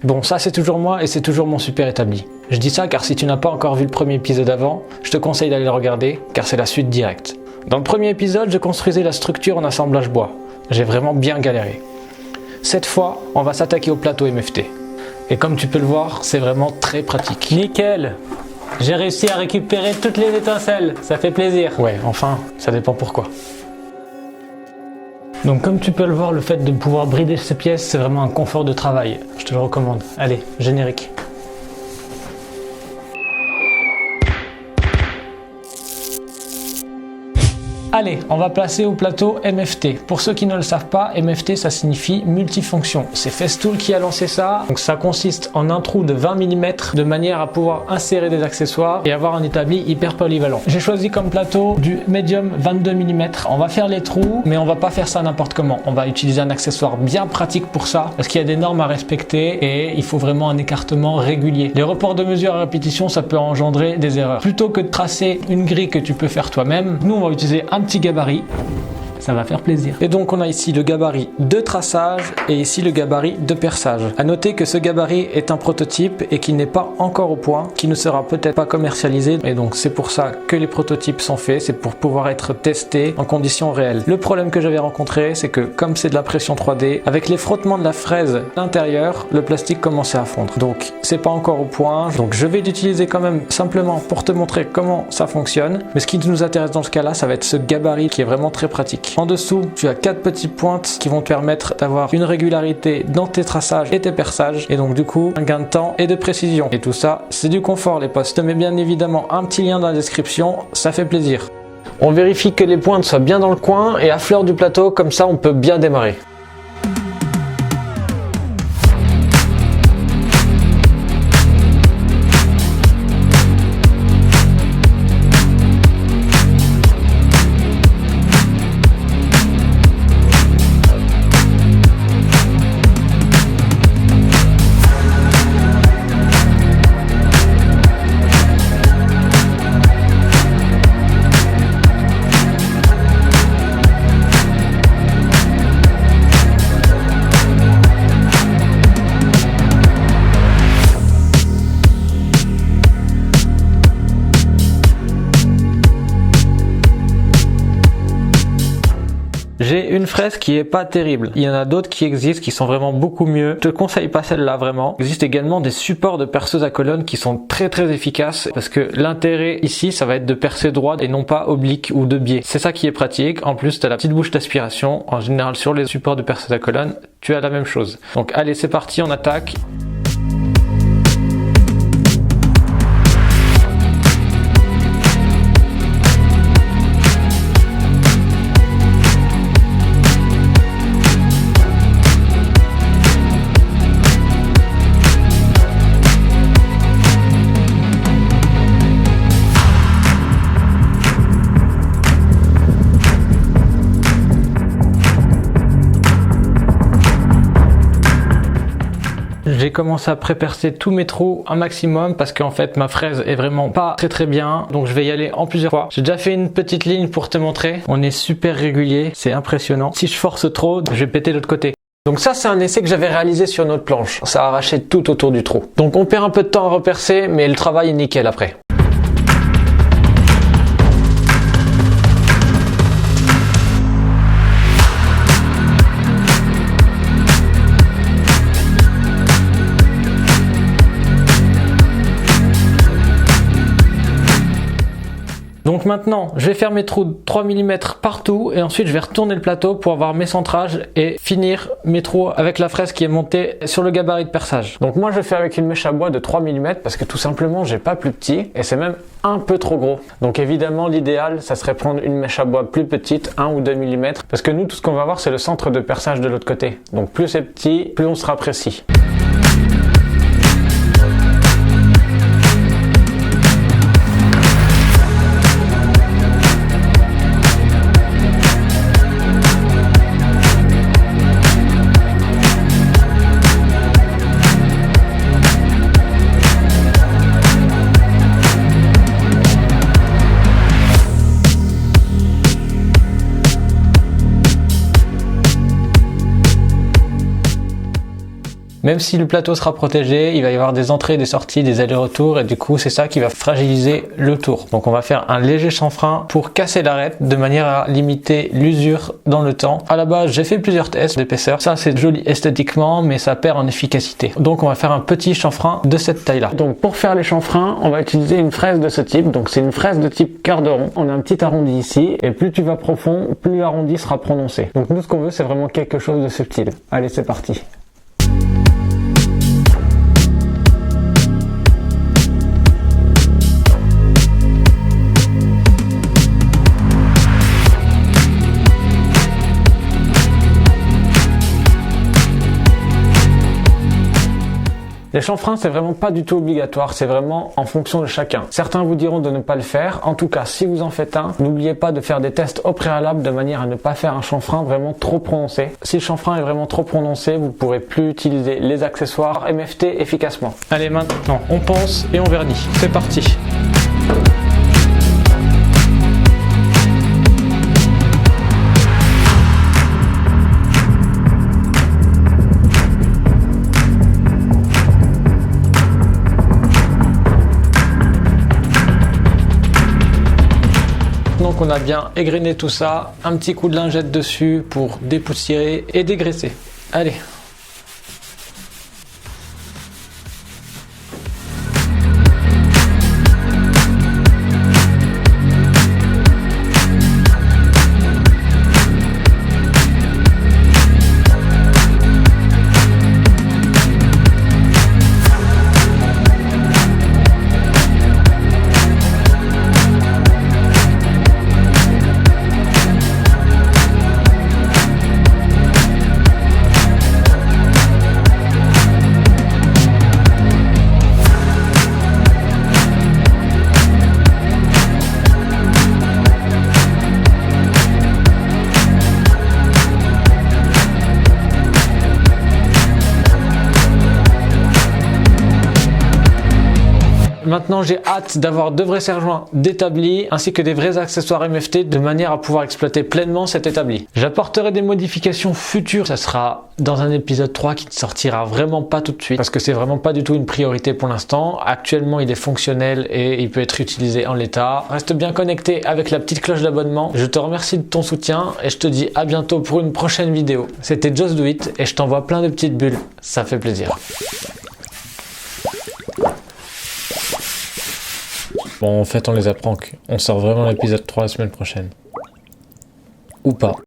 Bon, ça c'est toujours moi et c'est toujours mon super établi. Je dis ça car si tu n'as pas encore vu le premier épisode avant, je te conseille d'aller le regarder car c'est la suite directe. Dans le premier épisode, je construisais la structure en assemblage bois. J'ai vraiment bien galéré. Cette fois, on va s'attaquer au plateau MFT. Et comme tu peux le voir, c'est vraiment très pratique. Nickel! J'ai réussi à récupérer toutes les étincelles, ça fait plaisir. Ouais, enfin, ça dépend pourquoi. Donc comme tu peux le voir, le fait de pouvoir brider ces pièces, c'est vraiment un confort de travail. Je te le recommande. Allez, générique. Allez, on va passer au plateau MFT. Pour ceux qui ne le savent pas, MFT ça signifie multifonction. C'est Festool qui a lancé ça. Donc ça consiste en un trou de 20 mm de manière à pouvoir insérer des accessoires et avoir un établi hyper polyvalent. J'ai choisi comme plateau du médium 22 mm. On va faire les trous, mais on va pas faire ça n'importe comment. On va utiliser un accessoire bien pratique pour ça parce qu'il y a des normes à respecter et il faut vraiment un écartement régulier. Les reports de mesure à répétition, ça peut engendrer des erreurs. Plutôt que de tracer une grille que tu peux faire toi-même, nous on va utiliser un petit gabarit, ça va faire plaisir. Et donc on a ici le gabarit de traçage et ici le gabarit de perçage. À noter que ce gabarit est un prototype et qu'il n'est pas encore au point, qui ne sera peut-être pas commercialisé et donc c'est pour ça que les prototypes sont faits, c'est pour pouvoir être testés en conditions réelles. Le problème que j'avais rencontré, c'est que comme c'est de l'impression 3D, avec les frottements de la fraise à l'intérieur, le plastique commençait à fondre. Donc c'est pas encore au point, donc je vais l'utiliser quand même simplement pour te montrer comment ça fonctionne. Mais ce qui nous intéresse dans ce cas-là, ça va être ce gabarit qui est vraiment très pratique. En dessous, tu as 4 petites pointes qui vont te permettre d'avoir une régularité dans tes traçages et tes perçages et donc du coup un gain de temps et de précision. Et tout ça, c'est du confort les potes. Je te mets bien évidemment un petit lien dans la description, ça fait plaisir. On vérifie que les pointes soient bien dans le coin et à fleur du plateau, comme ça on peut bien démarrer. J'ai une fraise qui est pas terrible. Il y en a d'autres qui existent qui sont vraiment beaucoup mieux. Je te conseille pas celle-là vraiment. Il existe également des supports de perceuse à colonne qui sont très efficaces parce que l'intérêt ici ça va être de percer droit et non pas oblique ou de biais. C'est ça qui est pratique. En plus tu as la petite bouche d'aspiration. En général sur les supports de perceuse à colonne tu as la même chose. Donc allez c'est parti, on attaque. J'ai commencé à pré-percer tous mes trous un maximum parce qu'en fait ma fraise est vraiment pas très bien, donc je vais y aller en plusieurs fois. J'ai déjà fait une petite ligne pour te montrer, on est super régulier, c'est impressionnant. Si je force trop, je vais péter de l'autre côté. Donc ça c'est un essai que j'avais réalisé sur notre planche, ça a arraché tout autour du trou. Donc on perd un peu de temps à repercer mais le travail est nickel après. Donc maintenant, je vais faire mes trous de 3 mm partout et ensuite je vais retourner le plateau pour avoir mes centrages et finir mes trous avec la fraise qui est montée sur le gabarit de perçage. Donc moi je fais avec une mèche à bois de 3 mm parce que tout simplement j'ai pas plus petit et c'est même un peu trop gros. Donc évidemment l'idéal ça serait prendre une mèche à bois plus petite, 1 ou 2 mm parce que nous tout ce qu'on va voir c'est le centre de perçage de l'autre côté. Donc plus c'est petit, plus on sera précis. Même si le plateau sera protégé, il va y avoir des entrées, des sorties, des allers-retours et du coup c'est ça qui va fragiliser le tour. Donc on va faire un léger chanfrein pour casser l'arête de manière à limiter l'usure dans le temps. À la base j'ai fait plusieurs tests d'épaisseur, ça c'est joli esthétiquement mais ça perd en efficacité. Donc on va faire un petit chanfrein de cette taille là. Donc pour faire les chanfreins on va utiliser une fraise de ce type, donc c'est une fraise de type quart de rond. On a un petit arrondi ici et plus tu vas profond, plus l'arrondi sera prononcé. Donc nous ce qu'on veut c'est vraiment quelque chose de subtil. Allez c'est parti. Les chanfreins, c'est vraiment pas du tout obligatoire, c'est vraiment en fonction de chacun. Certains vous diront de ne pas le faire. En tout cas, si vous en faites un, n'oubliez pas de faire des tests au préalable de manière à ne pas faire un chanfrein vraiment trop prononcé. Si le chanfrein est vraiment trop prononcé, vous ne pourrez plus utiliser les accessoires MFT efficacement. Allez, maintenant, on ponce et on vernit. C'est parti. Donc on a bien égrené tout ça, un petit coup de lingette dessus pour dépoussiérer et dégraisser. Allez. Maintenant, j'ai hâte d'avoir de vrais serre-joints d'établi ainsi que des vrais accessoires MFT de manière à pouvoir exploiter pleinement cet établi. J'apporterai des modifications futures, ça sera dans un épisode 3 qui ne sortira vraiment pas tout de suite parce que c'est vraiment pas du tout une priorité pour l'instant. Actuellement, il est fonctionnel et il peut être utilisé en l'état. Reste bien connecté avec la petite cloche d'abonnement. Je te remercie de ton soutien et je te dis à bientôt pour une prochaine vidéo. C'était Just Do It et je t'envoie plein de petites bulles, ça fait plaisir. Bon, en fait, on les apprend qu'on sort vraiment l'épisode 3 la semaine prochaine. Ou pas.